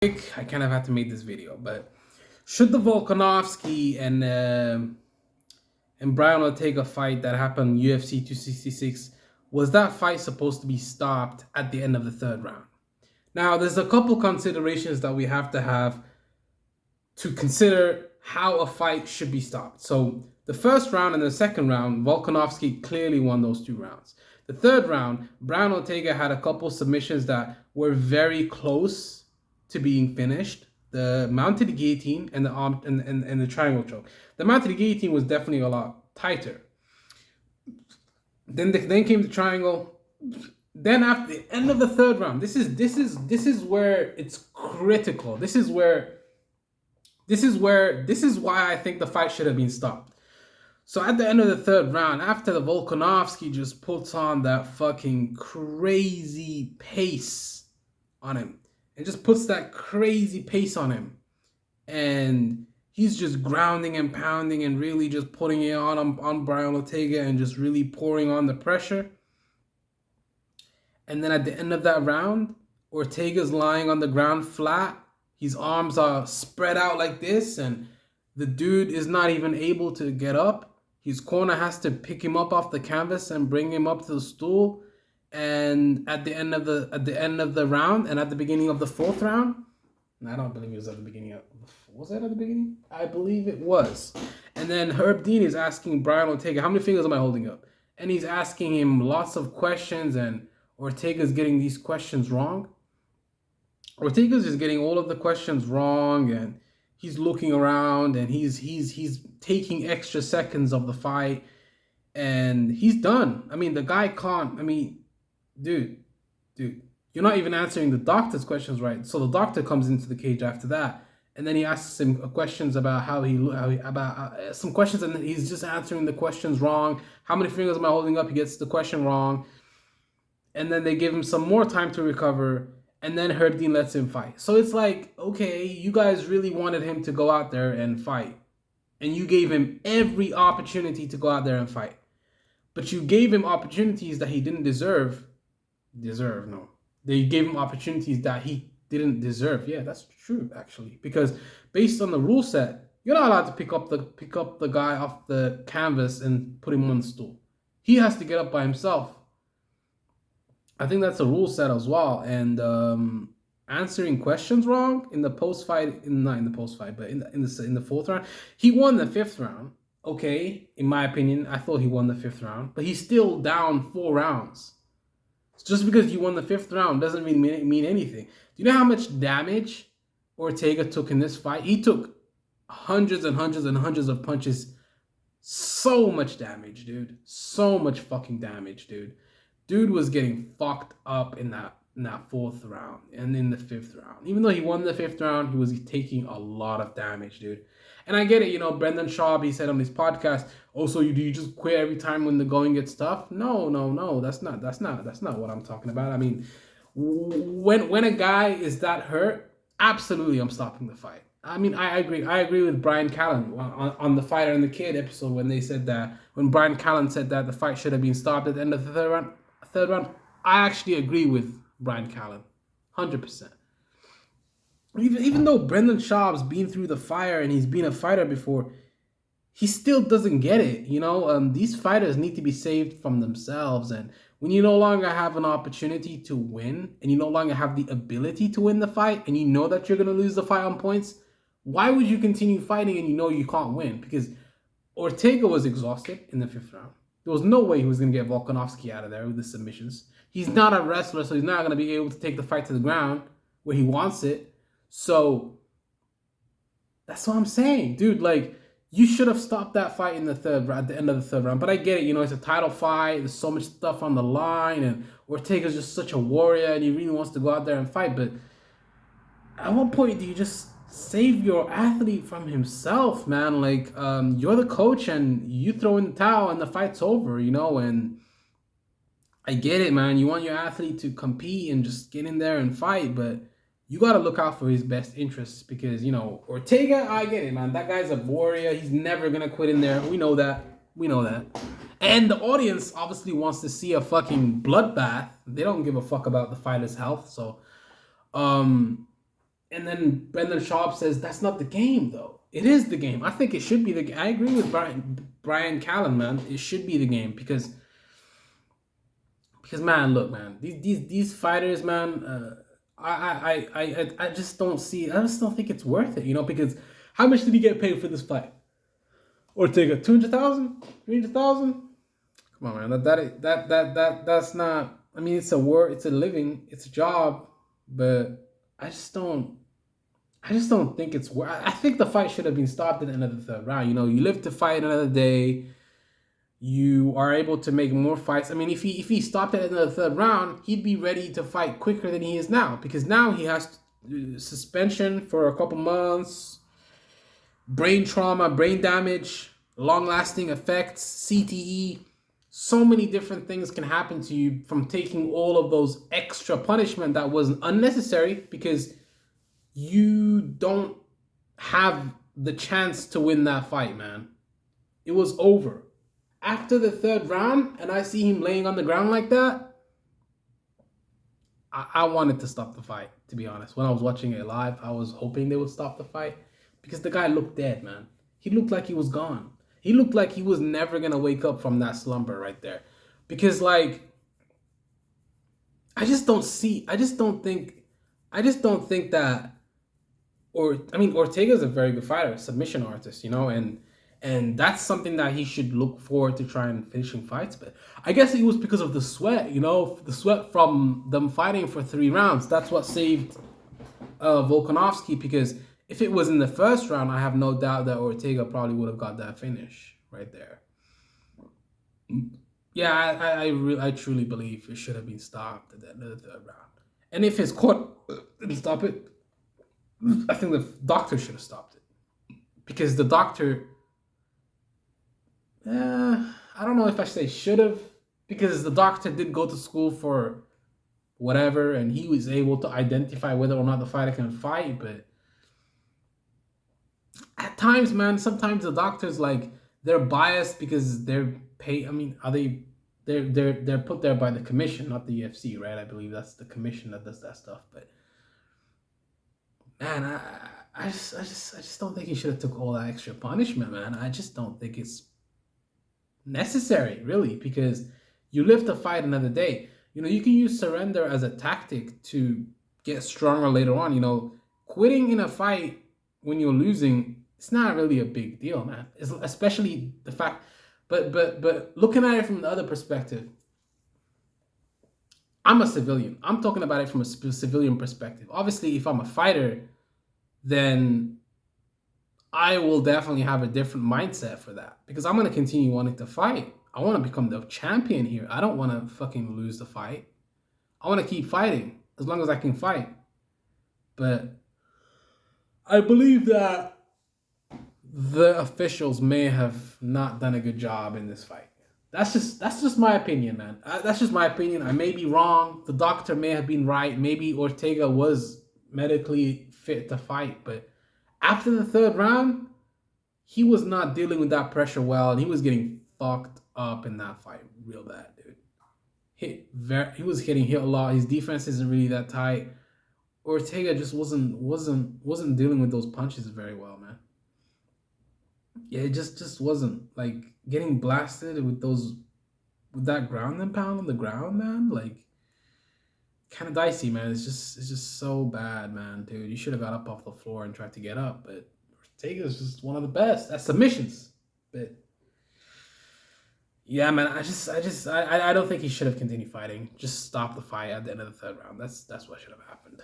I kind of had to make this video, but should the Volkanovski and Brian Ortega fight that happened UFC 266, was that fight supposed to be stopped at the end of the third round? Now, there's a couple considerations that we have to consider how a fight should be stopped. So the first round and the second round, Volkanovski clearly won those two rounds. The third round, Brian Ortega had a couple submissions that were very close to being finished. The mounted guillotine and the arm and the triangle choke. The mounted guillotine was definitely a lot tighter. Then came the triangle. Then after the end of the third round, this is where it's critical. This is why I think the fight should have been stopped. So at the end of the third round, after the Volkanovski just puts on that fucking crazy pace on him, and just puts that crazy pace on him, and he's just grounding and pounding and really just putting it on Brian Ortega and just really pouring on the pressure. And then at the end of that round, Ortega's lying on the ground flat. His arms are spread out like this, and the dude is not even able to get up. His corner has to pick him up off the canvas and bring him up to the stool. And at the end of the round and at the beginning of the fourth round, and I don't believe it was at the beginning of, was that at the beginning? I believe it was. And then Herb Dean is asking Brian Ortega, how many fingers am I holding up? And he's asking him lots of questions, and Ortega's getting these questions wrong. Ortega's just getting all of the questions wrong, and he's looking around, and he's taking extra seconds of the fight, and he's done. I mean, the guy can't. I mean, dude, you're not even answering the doctor's questions right. So the doctor comes into the cage after that, and then he asks him questions about some questions, and he's just answering the questions wrong. How many fingers am I holding up? He gets the question wrong, and then they give him some more time to recover. And then Herb Dean lets him fight. So it's like, okay, you guys really wanted him to go out there and fight. And you gave him every opportunity to go out there and fight. But you gave him opportunities that he didn't deserve. No. They gave him opportunities that he didn't deserve. Yeah, that's true, actually. Because based on the rule set, you're not allowed to pick up the guy off the canvas and put him on the stool. He has to get up by himself. I think that's a rule set as well. And answering questions wrong in the post-fight, not in the post-fight, but in the fourth round, he won the fifth round. Okay, in my opinion, I thought he won the fifth round, but he's still down 4 rounds. Just because you won the fifth round doesn't mean anything. Do you know how much damage Ortega took in this fight? He took hundreds and hundreds and hundreds of punches. So much damage, dude. So much fucking damage, dude. Dude was getting fucked up in that fourth round and in the fifth round. Even though he won the fifth round, he was taking a lot of damage, dude. And I get it, Brendan Schaub, he said on his podcast, do you just quit every time when the going gets tough? No. That's not what I'm talking about. I mean, when a guy is that hurt, absolutely I'm stopping the fight. I mean, I agree with Brian Callen on the Fighter and the Kid episode when Brian Callen said that the fight should have been stopped at the end of the third round. I actually agree with Brian Callen, 100%. Even though Brendan Schaub's been through the fire and he's been a fighter before, he still doesn't get it. These fighters need to be saved from themselves. And when you no longer have an opportunity to win, and you no longer have the ability to win the fight, and you know that you're going to lose the fight on points, why would you continue fighting and you know you can't win? Because Ortega was exhausted in the fifth round. There was no way he was going to get Volkanovski out of there with the submissions. He's not a wrestler, so he's not going to be able to take the fight to the ground where he wants it. So that's what I'm saying, dude. Like, you should have stopped that fight at the end of the third round. But I get it, it's a title fight. There's so much stuff on the line, and Ortega's just such a warrior, and he really wants to go out there and fight. But at what point do you just save your athlete from himself, man? Like, you're the coach, and you throw in the towel, and the fight's over, And I get it, man. You want your athlete to compete and just get in there and fight, but you got to look out for his best interests because, Ortega, I get it, man. That guy's a warrior. He's never going to quit in there. We know that. And the audience obviously wants to see a fucking bloodbath. They don't give a fuck about the fighter's health. So, And then Brendan Schaub says that's not the game, though. It is the game. I think it should be the game. I agree with Brian Callen, man. It should be the game because man, look, man, these fighters, man. I just don't see. I just don't think it's worth it, because how much did he get paid for this fight? Ortega, 200,000, 300,000. Come on, man. That's not. I mean, it's a work, it's a living, it's a job, but I just don't. I just don't think it's worth. I think the fight should have been stopped at the end of the third round. You live to fight another day. You are able to make more fights. I mean, if he stopped at the end of the third round, he'd be ready to fight quicker than he is now, because now he has suspension for a couple months, brain trauma, brain damage, long-lasting effects, CTE. So many different things can happen to you from taking all of those extra punishment that was unnecessary because you don't have the chance to win that fight, man. It was over. After the third round, and I see him laying on the ground like that, I wanted to stop the fight, to be honest. When I was watching it live, I was hoping they would stop the fight because the guy looked dead, man. He looked like he was gone. He looked like he was never going to wake up from that slumber right there. Because, I just don't think that, Ortega's a very good fighter, submission artist, and that's something that he should look forward to trying finishing fights. But I guess it was because of the sweat, the sweat from them fighting for 3 rounds. That's what saved Volkanovski, because if it was in the first round, I have no doubt that Ortega probably would have got that finish right there. Yeah, I truly believe it should have been stopped at the end of the third round. And if his court didn't stop it, I think the doctor should have stopped it. Because the doctor, I don't know if I say should have, because the doctor did go to school for whatever, and he was able to identify whether or not the fighter can fight, but at times, man, sometimes the doctors, they're biased because they're paid. I mean, they're put there by the commission, not the UFC, right? I believe that's the commission that does that stuff. But man, I just don't think he should have took all that extra punishment, man. I just don't think it's necessary, really, because you live to fight another day. You can use surrender as a tactic to get stronger later on. Quitting in a fight when you're losing, it's not really a big deal, man. Especially the fact, but looking at it from the other perspective, I'm a civilian. I'm talking about it from a civilian perspective. Obviously, if I'm a fighter, then I will definitely have a different mindset for that, because I'm going to continue wanting to fight. I want to become the champion here. I don't want to fucking lose the fight. I want to keep fighting as long as I can fight. But I believe that the officials may have not done a good job in this fight. That's just my opinion, man. That's just my opinion. I may be wrong. The doctor may have been right. Maybe Ortega was medically fit to fight, but after the third round, he was not dealing with that pressure well, and he was getting fucked up in that fight real bad, dude. He was getting hit a lot. His defense isn't really that tight. Ortega just wasn't dealing with those punches very well, man. Yeah, it just wasn't, getting blasted with that ground and pound on the ground, man. Kind of dicey, man. It's just so bad, man, dude. You should have got up off the floor and tried to get up, but Ortega's just one of the best at submissions. But yeah, man, I don't think he should have continued fighting. Just stop the fight at the end of the third round. That's what should have happened.